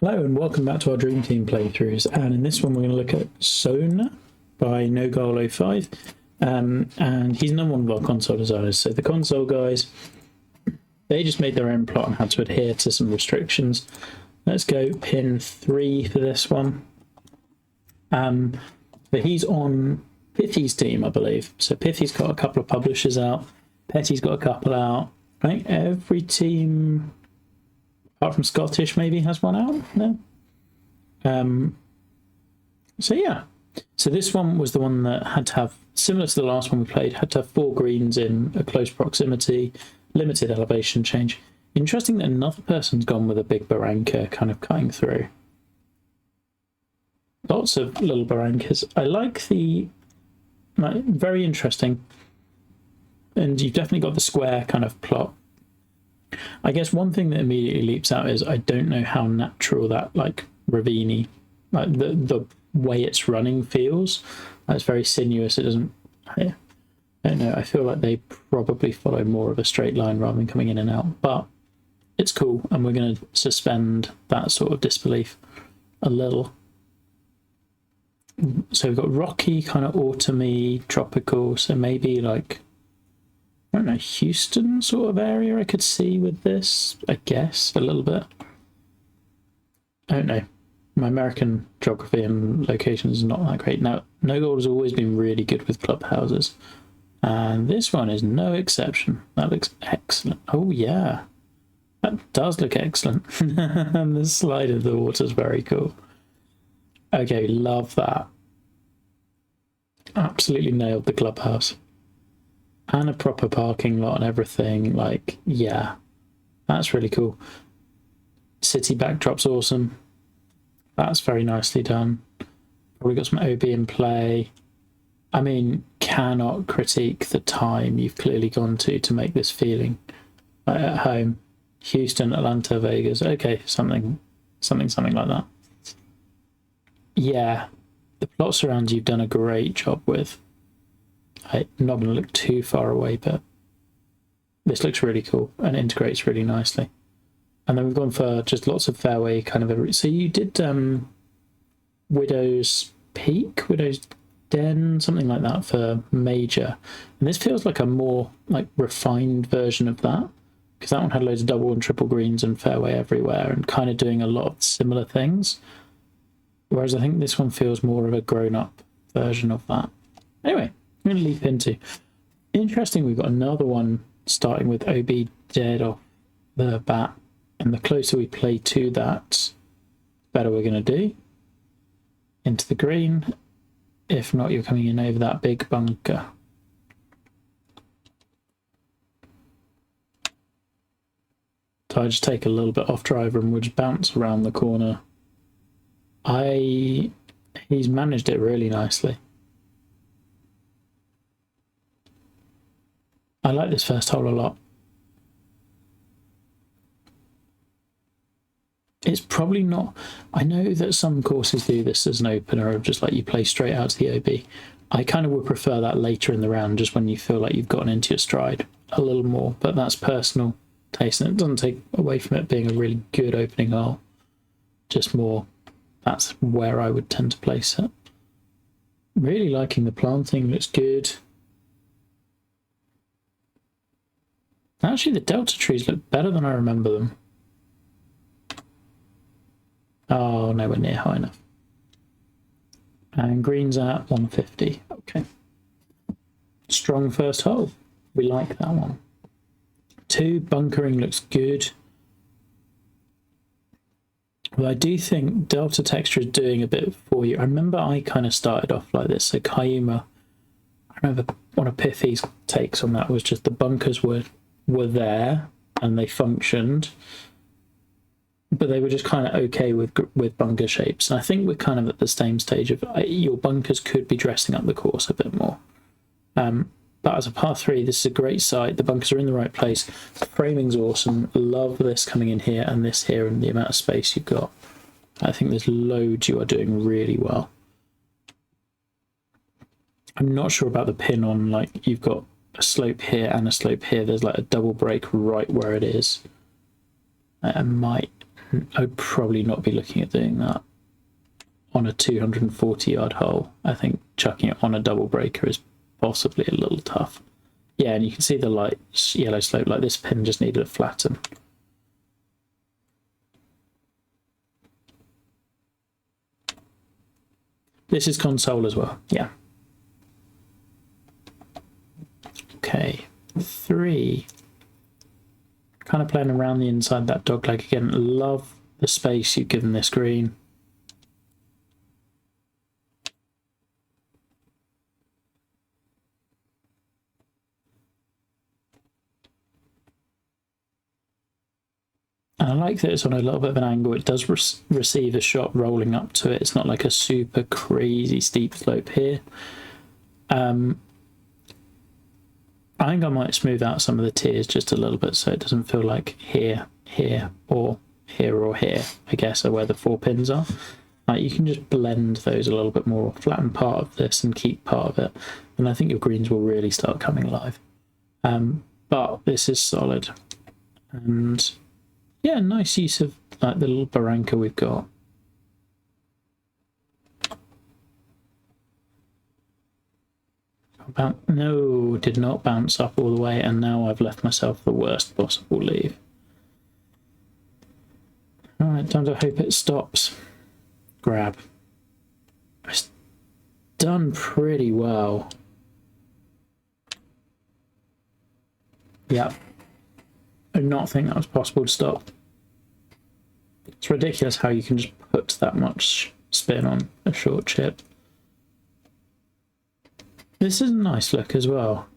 Hello and welcome back to our Dream Team playthroughs, and in this one we're going to look at Xona by nogoal05, and he's another one of our console designers. So the console guys, they just made their own plot and had to adhere to some restrictions. Let's go pin 3 for this one. But he's on Pithy's team, I believe. So Pithy's got a couple of publishers out, Petty's got a couple out. I think every team apart from Scottish maybe has one out. No. So yeah. So this one was the one that had to have, similar to the last one we played, had to have 4 greens in a close proximity, limited elevation change. Interesting that another person's gone with a big barranca kind of cutting through. Lots of little barrancas. I like the, very interesting. And you've definitely got the square kind of plot. I guess one thing that immediately leaps out is I don't know how natural that ravine-y, the way it's running feels. It's very sinuous. It doesn't. I don't know. I feel like they probably follow more of a straight line rather than coming in and out. But it's cool, and we're going to suspend that sort of disbelief a little. So we've got rocky, kind of autumny, tropical. So maybe I don't know, Houston sort of area I could see with this, I guess, a little bit. I don't know. My American geography and locations is not that great. Now, nogoal has always been really good with clubhouses. And this one is no exception. That looks excellent. Oh, yeah. That does look excellent. And the slide of the water is very cool. Okay, love that. Absolutely nailed the clubhouse. And a proper parking lot and everything. Yeah, that's really cool. City backdrop's awesome. That's very nicely done. Probably got some OB in play. I mean, cannot critique the time you've clearly gone to make this feeling at home. Houston, Atlanta, Vegas. Okay, something like that. Yeah, the plot surrounds you've done a great job with. I'm not going to look too far away, but this looks really cool and integrates really nicely. And then we've gone for just lots of fairway kind of. So you did Widow's Peak, Widow's Den, something like that for major. And this feels like a more refined version of that, because that one had loads of double and triple greens and fairway everywhere and kind of doing a lot of similar things. Whereas I think this one feels more of a grown-up version of that. Anyway. I'm going to leap into. Interesting, we've got another one starting with OB dead off the bat, and the closer we play to that, the better we're going to do. Into the green. If not, you're coming in over that big bunker. So I just take a little bit off driver and we'll just bounce around the corner. He's managed it really nicely. I like this first hole a lot. It's probably not. I know that some courses do this as an opener of just you play straight out to the OB. I kind of would prefer that later in the round, just when you feel like you've gotten into your stride a little more, but that's personal taste and it doesn't take away from it being a really good opening hole. Just more, that's where I would tend to place it. Really liking the planting, looks good. Actually, the delta trees look better than I remember them. Oh, nowhere near high enough. And green's at 150. Okay. Strong first hole. We like that one. 2, bunkering looks good. Well, I do think delta texture is doing a bit for you. I remember I kind of started off like this. So Kayuma, I remember one of Pithy's takes on that was just the bunkers were there and they functioned, but they were just kind of okay with bunker shapes. And I think we're kind of at the same stage of your bunkers could be dressing up the course a bit more. But as a par 3, this is a great site. The bunkers are in the right place. The framing's awesome. Love this coming in here and this here and the amount of space you've got. I think there's loads you are doing really well. I'm not sure about the pin on you've got a slope here and a slope here. There's a double break right where it is. I might I'd probably not be looking at doing that on a 240-yard hole. I think chucking it on a double breaker is possibly a little tough. Yeah, and you can see the light yellow slope, like this pin just needed to flatten. This is console as well, yeah. Okay, 3. Kind of playing around the inside that dog leg again. Love the space you've given this green. And I like that it's on a little bit of an angle. It does receive a shot rolling up to it. It's not like a super crazy steep slope here. I think I might smooth out some of the tiers just a little bit so it doesn't feel like here, here, or here, I guess, are where the 4 pins are. You can just blend those a little bit more, flatten part of this and keep part of it. And I think your greens will really start coming alive. But this is solid. And yeah, nice use of like the little barranca we've got. No, did not bounce up all the way, and now I've left myself the worst possible leave. Alright, time to hope it stops. Grab. It's done pretty well. Yep. I did not think that was possible to stop. It's ridiculous how you can just put that much spin on a short chip. This is a nice look as well.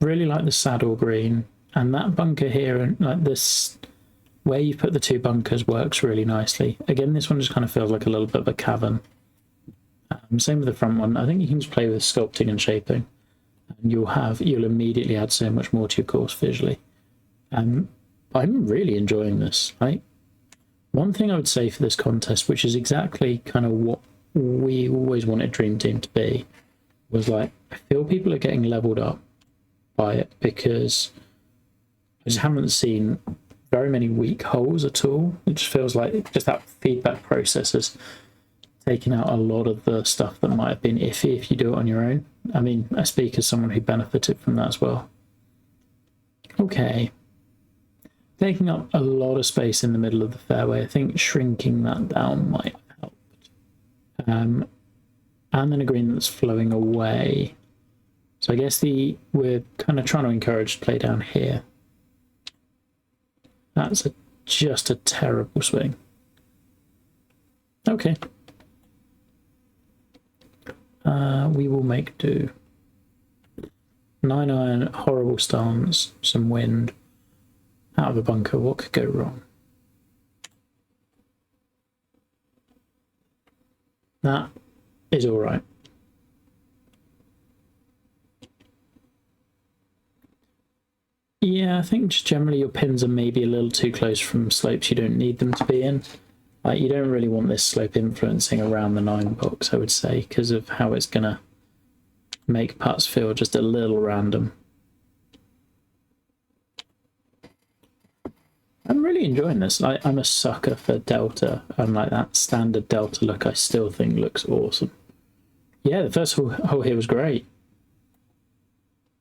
Really like the saddle green, and that bunker here, and like this, where you put the 2 bunkers works really nicely. Again, this one just kind of feels like a little bit of a cavern. Same with the front one. I think you can just play with sculpting and shaping, and you'll immediately add so much more to your course visually. I'm really enjoying this. One thing I would say for this contest, which is exactly kind of what we always wanted Dream Team to be, was like, I feel people are getting leveled up by it because I just haven't seen very many weak holes at all. It just feels like just that feedback process has taken out a lot of the stuff that might have been iffy if you do it on your own. I mean, I speak as someone who benefited from that as well. Okay. Taking up a lot of space in the middle of the fairway. I think shrinking that down might help. And then a green that's flowing away. So I guess we're kind of trying to encourage play down here. That's just a terrible swing. Okay. We will make do. 9 iron, horrible stance, some wind. Out of a bunker, what could go wrong? That is all right. Yeah, I think just generally your pins are maybe a little too close from slopes you don't need them to be in. Like, you don't really want this slope influencing around the 9 box, I would say, because of how it's going to make putts feel just a little random. I'm really enjoying this. I'm a sucker for Delta, and like that standard Delta look I still think looks awesome. Yeah, the first hole here was great.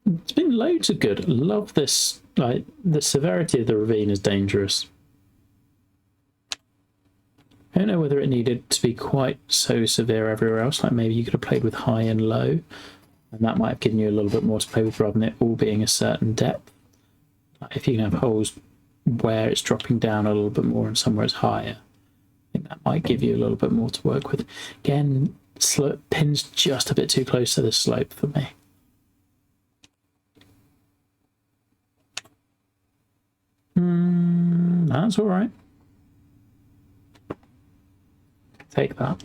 It's been loads of good. Love this. Like, the severity of the ravine is dangerous. I don't know whether it needed to be quite so severe everywhere else. Like, maybe you could have played with high and low, and that might have given you a little bit more to play with rather than it all being a certain depth. Like, if you can have holes where it's dropping down a little bit more and somewhere it's higher, I think that might give you a little bit more to work with. Again, pin's just a bit too close to the slope for me. That's all right. Take that.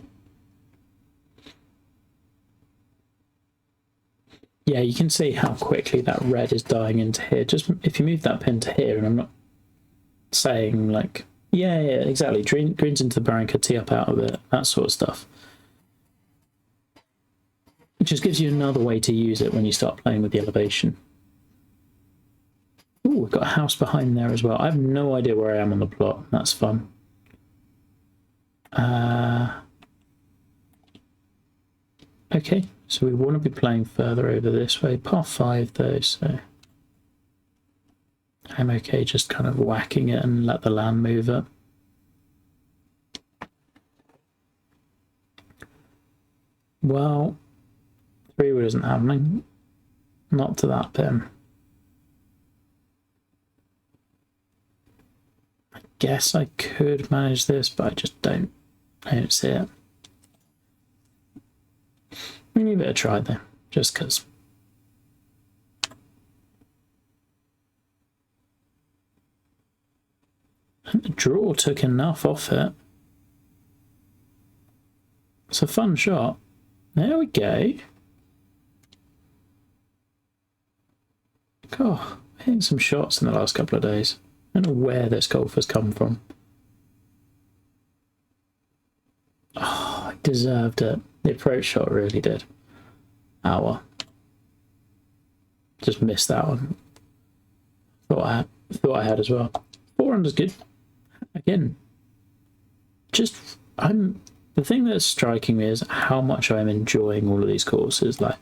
Yeah, you can see how quickly that red is dying into here. Just if you move that pin to here, and I'm not saying like, yeah, exactly. Greens into the barranca, tee up out of it, that sort of stuff. It just gives you another way to use it when you start playing with the elevation. Oh, we've got a house behind there as well. I have no idea where I am on the plot. That's fun. Okay, so we want to be playing further over this way. Par 5 though, so I'm okay just kind of whacking it and let the land move up. Well, 3-wood isn't happening. Not to that pin. I guess I could manage this, but I just don't see it. We give it a try though, just because. The draw took enough off it. It's a fun shot. There we go. God, hitting some shots in the last couple of days. I don't know where this golf has come from. Oh, I deserved it. The approach shot really did. Hour. Just missed that one. Thought I had as well. 400's good. Again, the thing that's striking me is how much I'm enjoying all of these courses. Like,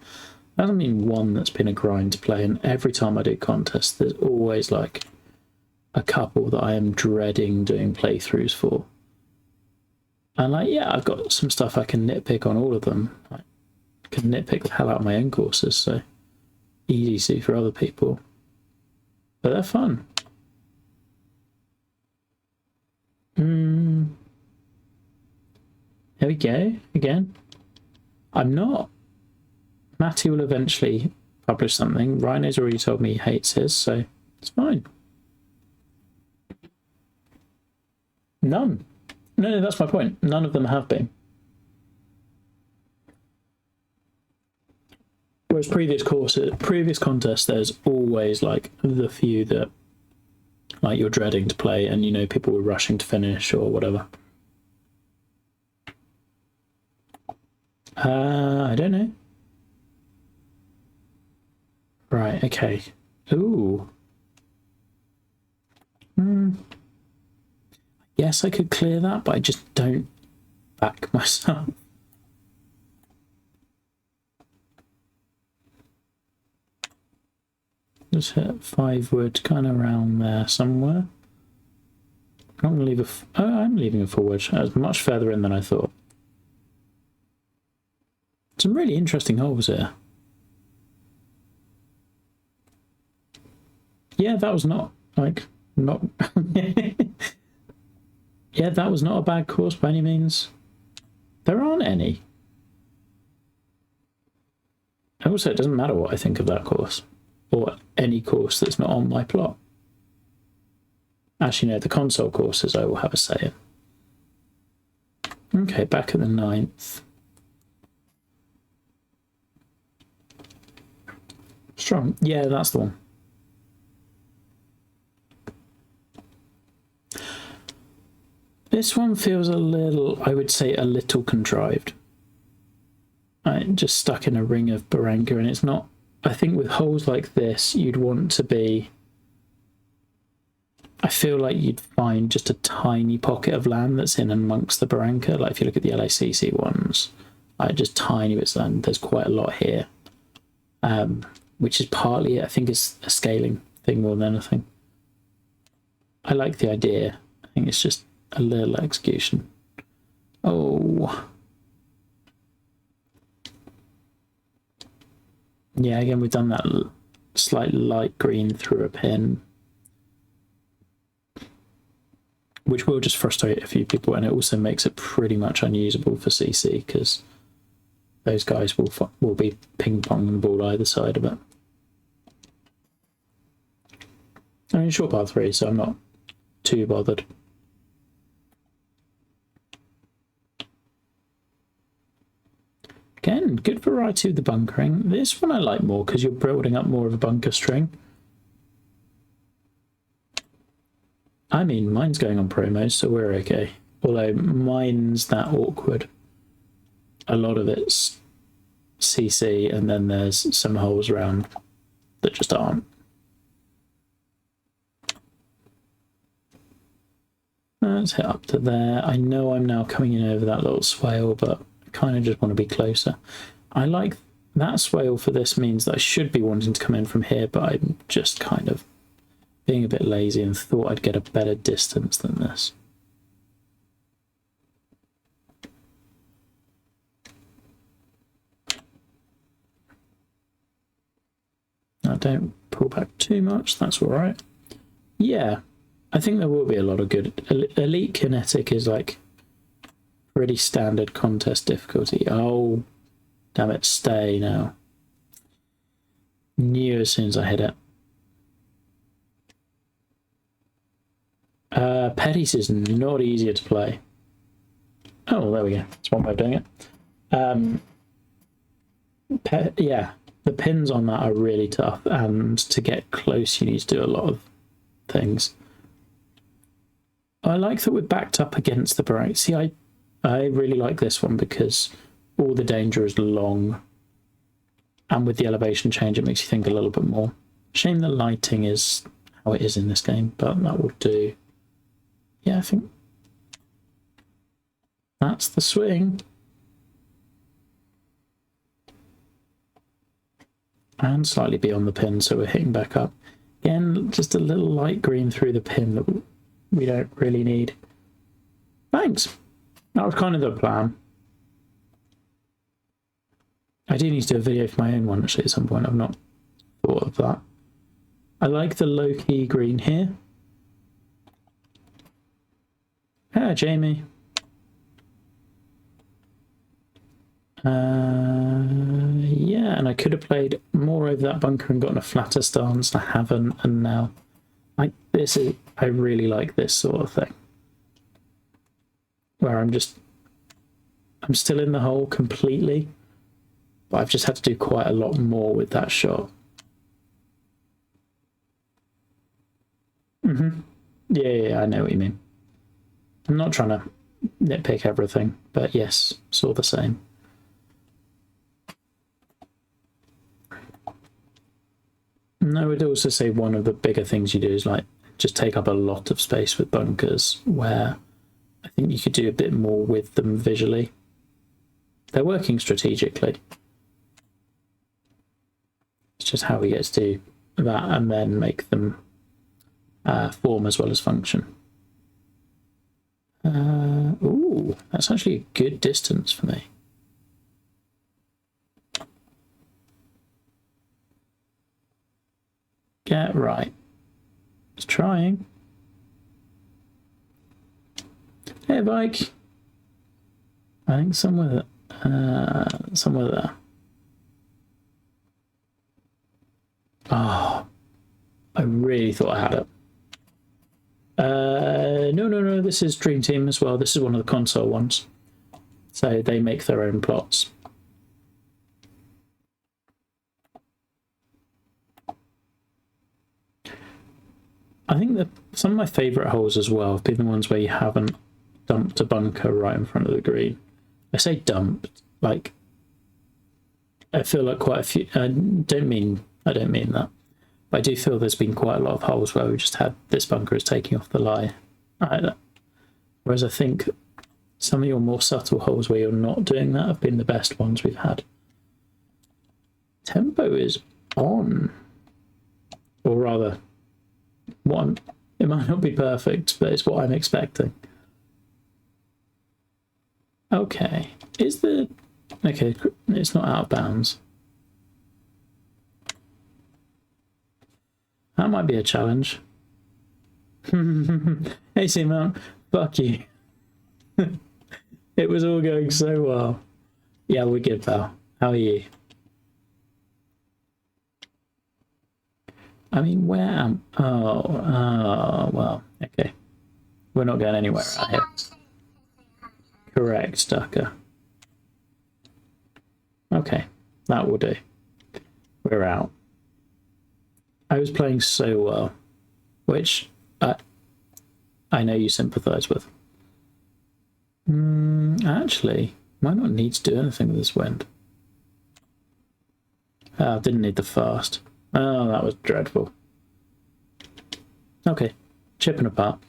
there hasn't been one that's been a grind to play, and every time I do contests, there's always like a couple that I am dreading doing playthroughs for. And like, yeah, I've got some stuff I can nitpick on all of them. I can nitpick the hell out of my own courses, so easy to for other people. But they're fun. There we go, again. I'm not. Matty will eventually publish something. Rhino's already told me he hates his, so it's fine. None. No, that's my point. None of them have been. Whereas previous contests, there's always like the few that like you're dreading to play, and you know people were rushing to finish or whatever. I don't know. Right, okay. Ooh. I guess I could clear that, but I just don't back myself. Just hit 5-wood kind of around there somewhere. I'm going to leave I'm leaving a forward. That's much further in than I thought. Some really interesting holes here. Yeah, that was not yeah, that was not a bad course by any means. There aren't any. Also, it doesn't matter what I think of that course, or any course that's not on my plot. Actually, no, the console courses I will have a say in. Okay, back at the 9th. Strong. Yeah, that's the one. This one feels a little, I would say, a little contrived. I'm just stuck in a ring of barranca, and it's not. I think with holes like this, you'd want to be. I feel like you'd find just a tiny pocket of land that's in amongst the barranca. Like if you look at the LACC ones, like just tiny bits of land. There's quite a lot here, which is partly, I think, it's a scaling thing more than anything. I like the idea. I think it's just a little execution. Oh. Yeah, again, we've done that slight light green through a pin, which will just frustrate a few people, and it also makes it pretty much unusable for CC because those guys will be ping-ponging the ball either side of it. I mean, short par 3, so I'm not too bothered. Again, good variety of the bunkering. This one I like more because you're building up more of a bunker string. I mean, mine's going on promos, so we're okay. Although mine's that awkward. A lot of it's CC, and then there's some holes around that just aren't. Let's hit up to there. I know I'm now coming in over that little swale, but I kind of just want to be closer. I like that swale for this means that I should be wanting to come in from here, but I'm just kind of being a bit lazy and thought I'd get a better distance than this. Now don't pull back too much, that's all right. Yeah, I think there will be a lot of good. Elite Kinetic is like pretty standard contest difficulty. Oh, damn it, stay now. Knew as soon as I hit it. Petties is not easier to play. Oh, well, there we go. That's one way of doing it. Yeah, the pins on that are really tough, and to get close you need to do a lot of things. I like that we're backed up against the barrage. See, I really like this one because all the danger is long, and with the elevation change it makes you think a little bit more. Shame the lighting is how it is in this game, but that will do. Yeah, I think that's the swing. And slightly beyond the pin, so we're hitting back up. Again, just a little light green through the pin that we don't really need. Thanks. That was kind of the plan. I do need to do a video for my own one actually at some point. I've not thought of that. I like the low-key green here. Ah, Jamie. Yeah, and I could have played more over that bunker and gotten a flatter stance. I haven't, and now like this is, I really like this sort of thing where I'm still in the hole completely, but I've just had to do quite a lot more with that shot. Yeah, I know what you mean. I'm not trying to nitpick everything, but yes, saw the same. And I would also say one of the bigger things you do is like just take up a lot of space with bunkers, where I think you could do a bit more with them visually. They're working strategically. It's just how we get to do that and then make them form as well as function. Ooh, that's actually a good distance for me. Get right. It's trying. Hey, bike. I think somewhere there. Oh, I really thought I had it. No, this is Dream Team as well. This is one of the console ones. So they make their own plots. I think that some of my favourite holes as well have been the ones where you haven't dumped a bunker right in front of the green. I say dumped, like I feel like quite a few. I don't mean that, but I do feel there's been quite a lot of holes where we just had this bunker is taking off the lie. Whereas I think some of your more subtle holes where you're not doing that have been the best ones we've had. Tempo is on, or rather, it might not be perfect, but it's what I'm expecting. Okay, okay, it's not out of bounds. That might be a challenge. Hey, Simon, fuck you. It was all going so well. Yeah, we're good, pal. How are you? I mean, where am... Oh, well, okay. We're not going anywhere out here. Correct, Ducker. Okay, that will do. We're out. I was playing so well, which I know you sympathise with. Actually, might not need to do anything with this wind. Didn't need the fast. Oh, that was dreadful. Okay, chipping apart.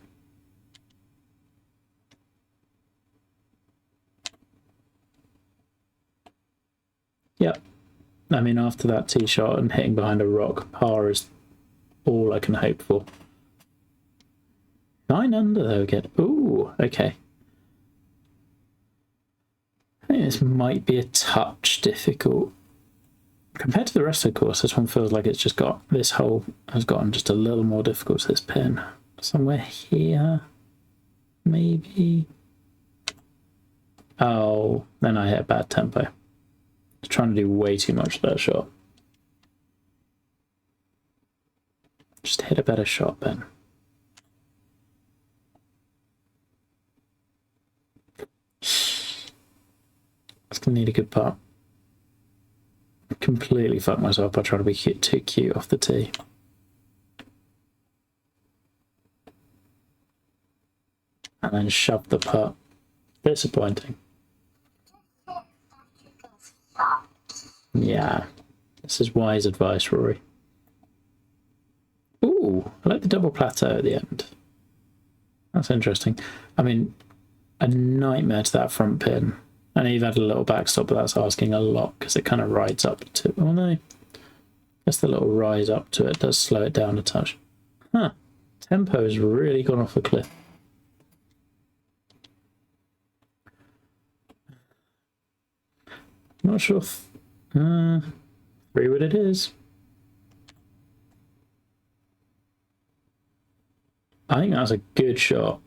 Yep. I mean, after that tee shot and hitting behind a rock, par is all I can hope for. 9 under though again. Ooh, okay. I think this might be a touch difficult. Compared to the rest of the course, this one feels like it's just got, this hole has gotten just a little more difficult to this pin. Somewhere here, maybe. Oh, then I hit a bad tempo. I was trying to do way too much with that shot. Just hit a better shot, Ben. It's gonna need a good putt. Completely fucked myself by trying to be too cute off the tee. And then shoved the putt. Disappointing. Yeah, this is wise advice, Rory. Ooh, I like the double plateau at the end. That's interesting. I mean, a nightmare to that front pin. I know you've had a little backstop, but that's asking a lot because it kind of rides up to. Oh no, I guess the little rise up to it does slow it down a touch. Huh? Tempo has really gone off a cliff. Not sure. 3-wood it is. I think that's a good shot.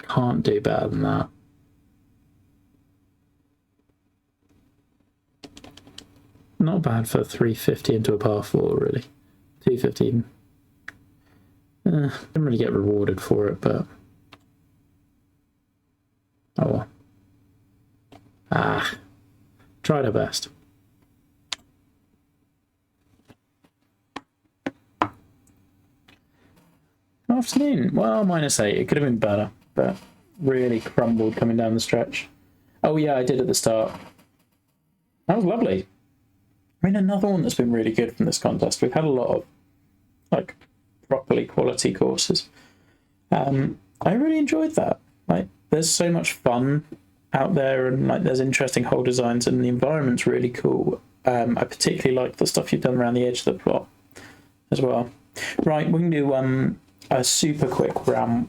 Can't do better than that. Not bad for 350 into a par 4, really. 215. Didn't really get rewarded for it, but oh well. Ah, tried our best. Afternoon. Well, -8. It could have been better, but really crumbled coming down the stretch. Oh yeah, I did at the start. That was lovely. I mean, another one that's been really good from this contest. We've had a lot of like properly quality courses. I really enjoyed that. Like, there's so much fun out there, and like there's interesting hole designs, and the environment's really cool. I particularly like the stuff you've done around the edge of the plot as well. Right, we can do a super quick round